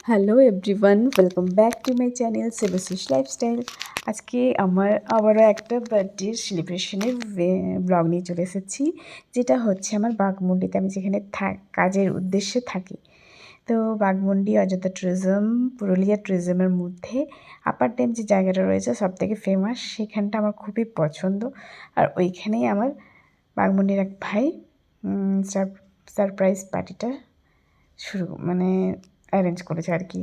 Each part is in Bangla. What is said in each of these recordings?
Hello everyone, welcome back to my channel Sebashis lifestyle. আজকে আমার আবারও একটা বার্থডে সেলিব্রেশনের ব্লগ নিয়ে চলে এসেছি, যেটা হচ্ছে আমার বাঘমুন্ডিতে, আমি যেখানে কাজের উদ্দেশ্যে থাকি। তো বাঘমুন্ডি অযোধ্যা ট্যুরিজম, পুরুলিয়া ট্যুরিজমের মধ্যে আপার ড্যাম যে জায়গাটা রয়েছে সবথেকে ফেমাস, সেখানটা আমার খুবই পছন্দ। আর ওইখানেই আমার বাঘমুন্ডির এক ভাই সারপ্রাইজ পার্টিটা অ্যারেঞ্জ করেছে আর কি,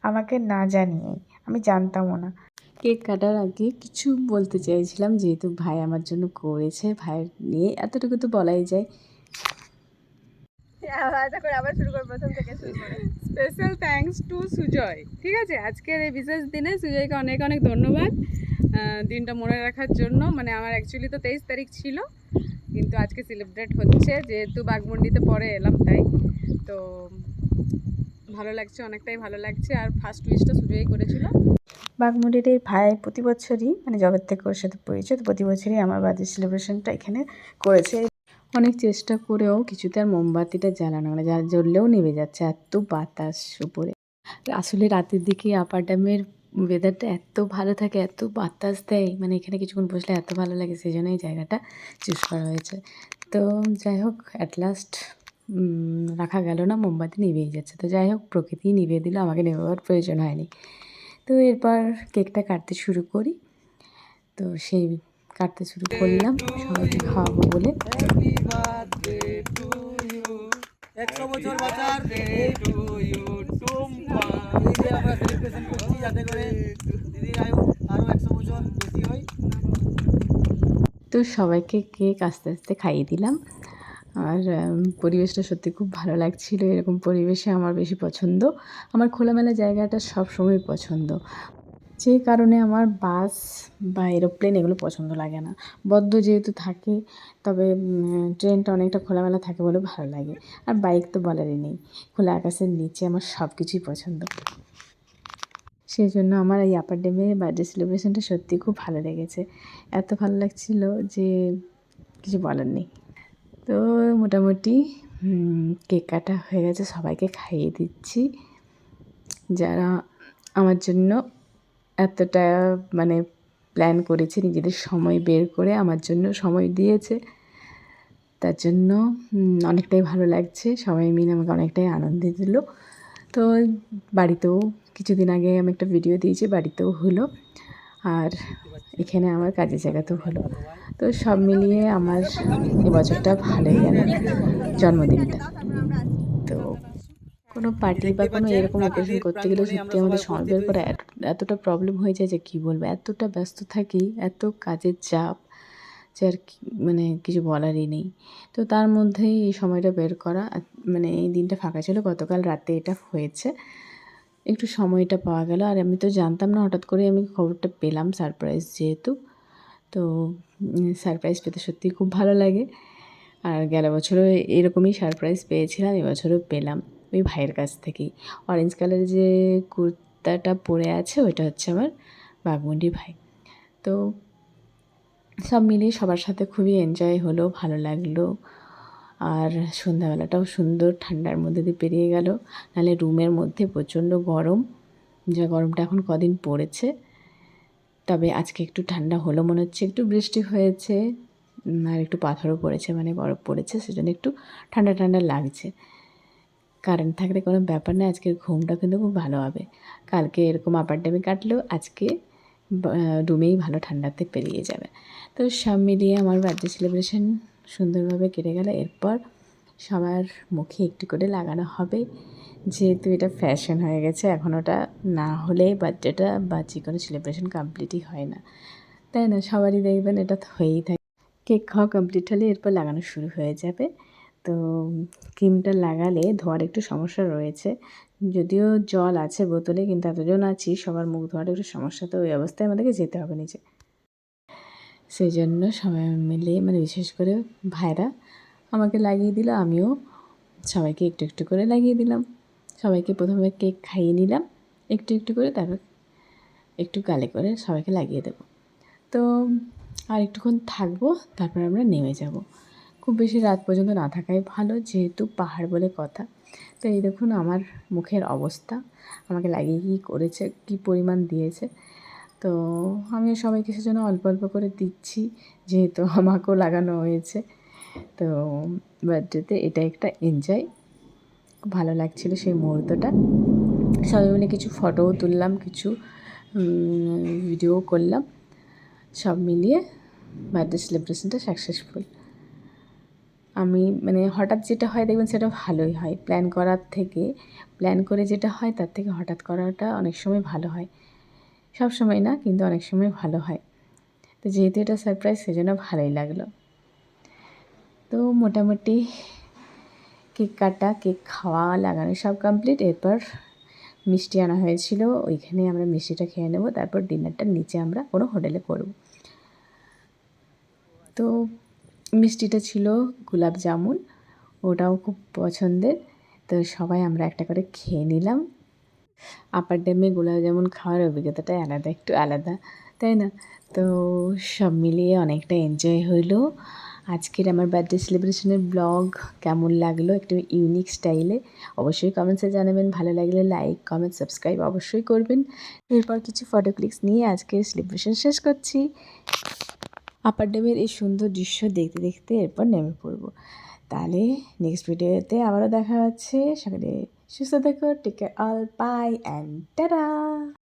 আমাকে না জানিয়ে। আমি জানতামও না। কেক কাটার আগে কিছু বলতে চাইছিলাম, যেহেতু ভাই আমার জন্য করেছে, ভাইয়ের নিয়ে এতটুকু তো বলাই যায়। আবার শুরু করব, প্রথম থেকে শুরু করে স্পেশাল থ্যাঙ্কস টু সুজয়। ঠিক আছে, আজকের এই বিশেষ দিনে সুজয়কে অনেক অনেক ধন্যবাদ দিনটা মনে রাখার জন্য। মানে আমার অ্যাকচুয়ালি তো 23 তারিখ ছিল, কিন্তু আজকে সেলিব্রেট হচ্ছে, যেহেতু বাঘমুন্ডিতে পরে এলাম তাই। তো ভালো লাগছে, অনেকটাই ভালো লাগছে। আর ফার্স্ট উইশটা সুজয়ই করেছিল। বাঘমুন্ডির এই ভাই প্রতি বছরই, মানে জবের থেকে ওর সাথে পরিচয়, প্রতি বছরই আমার বার্থডে সেলিব্রেশনটা এখানে করেছে। অনেক চেষ্টা করেও কিছুতে আর মোমবাতিটা জ্বালানো, মানে জ্বললেও নেমে যাচ্ছে, এত বাতাস উপরে। আসলে রাতের দিকে আপার ড্যামের ওয়েদারটা এত ভালো থাকে, এত বাতাস দেয়, মানে এখানে কিছুক্ষণ বসলে এত ভালো লাগে, সেই জন্য এই জায়গাটা চুজ করা হয়েছে। তো যাই হোক, অ্যাট লাস্ট রাখা গেল না, মোমবাতি নিভেই যাচ্ছে। তো যাই হোক, প্রকৃতিই নিভিয়ে দিল, আমাকে নেভাবার প্রয়োজন হয়নি। তো এরপর কেকটা কাটতে শুরু করি। তো সেই কাটতে শুরু করলাম সবাইকে খাওয়াবো বলে। তো সবাইকে কেক আস্তে আস্তে খাইয়ে দিলাম। আর পরিবেশটা সত্যি খুব ভালো লাগছিল। এরকম পরিবেশে আমার বেশি পছন্দ। আমার খোলামেলা জায়গাটা সবসময় পছন্দ, যে কারণে আমার বাস বা এরোপ্লেন এগুলো পছন্দ লাগে না। বদ্ধ যেহেতু থাকে, তবে ট্রেনটা অনেকটা খোলামেলা থাকে বলে ভালো লাগে। আর বাইক তো বলারই নেই, খোলা আকাশের নিচে আমার সব কিছুই পছন্দ। সেই জন্য আমার এই আপার ড্যামে বার্থডে সেলিব্রেশনটা সত্যিই খুব ভালো লেগেছে। এত ভালো লাগছিল যে কিছু বলার নেই। তো মোটামুটি কেক কাটা হয়ে গেছে, সবাইকে খাইয়ে দিচ্ছি। যারা আমার জন্য এতটা মানে প্ল্যান করেছে, নিজেদের সময় বের করে আমার জন্য সময় দিয়েছে, তার জন্য অনেকটাই ভালো লাগছে। সবাই মিলে আমাকে অনেকটাই আনন্দ দিল। তো বাড়িতেও কিছুদিন আগে আমি একটা ভিডিও দিয়েছি, বাড়িতেও হলো, আর এখানে আমার কাজের জায়গাতেও হলো। তো সব মিলিয়ে আমার এবছরটা ভালোই গেল জন্মদিনটা। তো কোনো পার্টি বা কোনো এরকম অকেশন করতে গেলে সত্যি আমাদের সময় বের করা এতটা প্রবলেম হয়ে যায় যে কী বলবো, এতটা ব্যস্ত থাকি, এত কাজের চাপ, যে আর মানে কিছু বলারই নেই। তো তার মধ্যেই এই সময়টা বের করা, মানে এই দিনটা ফাঁকা ছিল, গতকাল রাতে এটা হয়েছে, একটু সময়টা পাওয়া গেল। আর আমি তো জানতাম না, হঠাৎ করে আমি খবরটা পেলাম, সারপ্রাইজ যেহেতু। তো সারপ্রাইজ পেতে সত্যিই খুব ভালো লাগে। আর গেল বছরও এরকমই সারপ্রাইজ পেয়েছিলাম, এবছরও পেলাম ওই ভাইয়ের কাছ থেকেই। অরেঞ্জ কালারের যে কুর্তাটা পরে আছে ওইটা হচ্ছে আমার বাঘমুন্ডির ভাই। তো সব মিলিয়ে সবার সাথে খুবই এনজয় হলো, ভালো লাগলো। আর সন্ধ্যাবেলাটাও সুন্দর ঠান্ডার মধ্যে দিয়ে পেরিয়ে গেল। নাহলে রুমের মধ্যে প্রচণ্ড গরম, যা গরমটা এখন কদিন পড়েছে। তবে আজকে একটু ঠান্ডা হলো মনে হচ্ছে, একটু বৃষ্টি হয়েছে আর একটু পাথরও পড়েছে, মানে বরফ পড়েছে, সেজন্য একটু ঠান্ডা ঠান্ডা লাগছে। কারেন্ট থাকলে কোনো ব্যাপার না, আজকের ঘুমটা কিন্তু খুব ভালো হবে। কালকে এরকম আপার ড্যামে কাটলেও আজকে রুমেই ভালো ঠান্ডাতে পেরিয়ে যাবে। তো সব মিলিয়ে আমার বার্থডে সেলিব্রেশন সুন্দরভাবে কেটে গেল। এরপর সবার মুখে একটু করে লাগানো হবে, যেহেতু এটা ফ্যাশন হয়ে গেছে। এখন ওটা না হলে বার্থডেটা বা যে কোনো সেলিব্রেশন কমপ্লিটই হয় না, তাই না? সবারই দেখবেন এটা হয়েই থাকে। কেক খাওয়া কমপ্লিট হলে এরপর লাগানো শুরু হয়ে যাবে। তো ক্রিমটা লাগালে ধোয়ার একটু সমস্যা রয়েছে, যদিও জল আছে বোতলে, কিন্তু এতজন আছি, সবার মুখ ধোয়ার একটু সমস্যা, তো ওই অবস্থায় আমাদেরকে যেতে হবে নিচে। সেই জন্য সবাই মিলে, মানে বিশেষ করে ভাইরা আমাকে লাগিয়ে দিল, আমিও সবাইকে একটু একটু করে লাগিয়ে দিলাম। সবাইকে প্রথমে কেক খাইয়ে নিলাম একটু একটু করে, তারপর একটু গালে করে সবাইকে লাগিয়ে দেবো। তো আর একটুক্ষণ থাকবো, তারপর আমরা নেমে যাব। খুব বেশি রাত পর্যন্ত না থাকাই ভালো, যেহেতু পাহাড় বলে কথা। তো এই দেখুন আমার মুখের অবস্থা, আমাকে লাগিয়ে কী করেছে, কী পরিমাণ দিয়েছে। তো আমিও সবাইকে সেজন্য অল্প অল্প করে দিচ্ছি, যেহেতু আমাকেও লাগানো হয়েছে। তো বার্থডেতে এটা একটা এনজয়, খুব ভালো লাগছিলো সেই মুহূর্তটা। সবাই মিলে কিছু ফটোও তুললাম, কিছু ভিডিও করলাম, সব মিলিয়ে বার্থডে সেলিব্রেশনটা সাকসেসফুল। আমি মানে হঠাৎ যেটা হয় দেখবেন সেটা ভালোই হয়, প্ল্যান করার থেকে, প্ল্যান করে যেটা হয় তার থেকে হঠাৎ করাটা অনেক সময় ভালো হয়। সব সময় না, কিন্তু অনেক সময় ভালো হয়। তো যেহেতু এটা সারপ্রাইজ, সেজন্য ভালোই লাগলো। তো মোটামুটি কেক কাটা, কেক খাওয়া, লাগানো সব কমপ্লিট। এরপর মিষ্টি আনা হয়েছিল, ওইখানে আমরা মিষ্টিটা খেয়ে নেব, তারপর ডিনারটা নিচে আমরা কোনো হোটেলে করব। তো মিষ্টিটা ছিল গোলাপ জামুন, ওটাও খুব পছন্দের। তো সবাই আমরা একটা করে খেয়ে নিলাম। আপার ড্যামে গোলাপ জামুন খাওয়ার অভিজ্ঞতাটাই আলাদা, একটু আলাদা, তাই না? তো সব মিলিয়ে অনেকটা এনজয় হইলো। আজকের আমার বার্থডে সেলিব্রেশনের ব্লগ কেমন লাগলো, একটু ইউনিক স্টাইলে, অবশ্যই কমেন্টসে জানাবেন। ভালো লাগলে লাইক, কমেন্ট, সাবস্ক্রাইব অবশ্যই করবেন। এরপর কিছু ফটো ক্লিকস নিয়ে আজকের সেলিব্রেশন শেষ করছি। আপার ড্যামের এই সুন্দর দৃশ্য দেখতে দেখতে এরপর নেমে পড়বো। তাহলে নেক্সট ভিডিওতে আবারও দেখা হচ্ছে। সকালে সুস্থ থেকো, take care all, bye and tata.